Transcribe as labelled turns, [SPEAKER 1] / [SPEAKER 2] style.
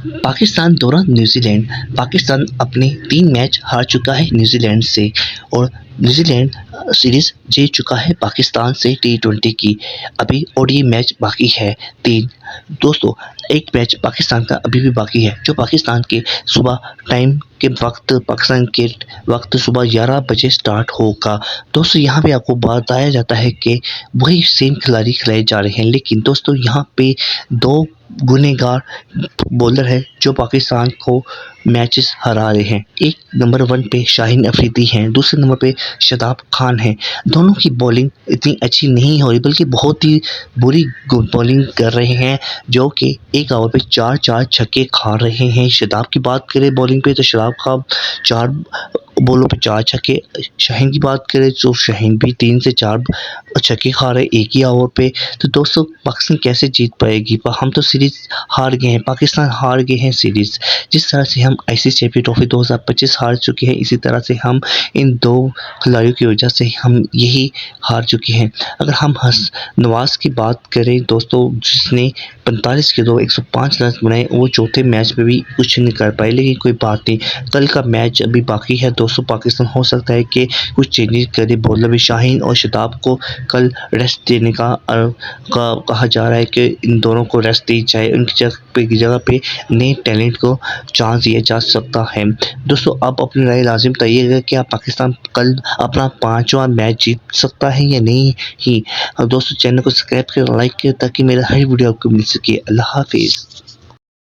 [SPEAKER 1] पाकिस्तान दौरा न्यूजीलैंड। पाकिस्तान अपने 3 मैच हार चुका है न्यूजीलैंड से और न्यूजीलैंड सीरीज जीत चुका है पाकिस्तान से T20 की। अभी ओडीआई मैच बाकी है 3। दोस्तों, एक मैच पाकिस्तान का अभी भी बाकी है जो पाकिस्तान के पाकिस्तान के वक्त सुबह 11 बजे स्टार्ट होगा। दोस्तों, यहाँ पे आपको बताया जाता है कि वही सेम खिलाड़ी खिलाए जा रहे हैं, लेकिन दोस्तों यहाँ पे 2 गुनहगार बॉलर है जो पाकिस्तान को मैचेस हरा रहे हैं। एक नंबर 1 पे शाहीन अफरीदी हैं, दूसरे नंबर पे शादाब खान हैं। दोनों की बॉलिंग इतनी अच्छी नहीं हो रही, बल्कि बहुत ही बुरी बॉलिंग कर रहे हैं, जो कि 1 ओवर पे 4 छक्के खा रहे हैं। शादाब की बात करें बॉलिंग पे तो शादाब का 4 बॉलों पे 4 छक्के। शाहीन की बात करें तो शाहीन भी 3 से 4 छक्के खा रहे एक ही ओवर पे। तो दोस्तों, पाकिस्तान कैसे जीत पाएगी? हम तो सीरीज हार गए हैं, पाकिस्तान हार गए हैं सीरीज। जिस तरह से हम आईसीसी चैंपियन ट्रॉफी 2025 हार चुके हैं, इसी तरह से हम इन 2 खिलाड़ियों की वजह से हम यही हार चुके हैं। अगर हम नवाज की बात करें दोस्तों, जिसने 45 के 105 रन बनाए, वो चौथे मैच में भी कुछ नहीं कर पाए, लेकिन कोई बात नहीं, कल का मैच अभी बाकी है दोस्तों। पाकिस्तान हो सकता है कि कुछ चेंजेस करे, बॉलर में शाहीन और शादाब को कल रेस्ट देने का कहा जा रहा है कि इन दोनों को रेस्ट दी जाए, उनकी जगह पे नए टैलेंट को चांस दिया जा सकता है। दोस्तों, आप अपनी राय लाजिम बताइएगा कि आप पाकिस्तान कल अपना 5वां मैच जीत सकता है या नहीं ही। और दोस्तों, चैनल को सब्सक्राइब कर लाइक करें ताकि मेरा हर वीडियो आपको मिल सके। अल्लाह हाफिज़।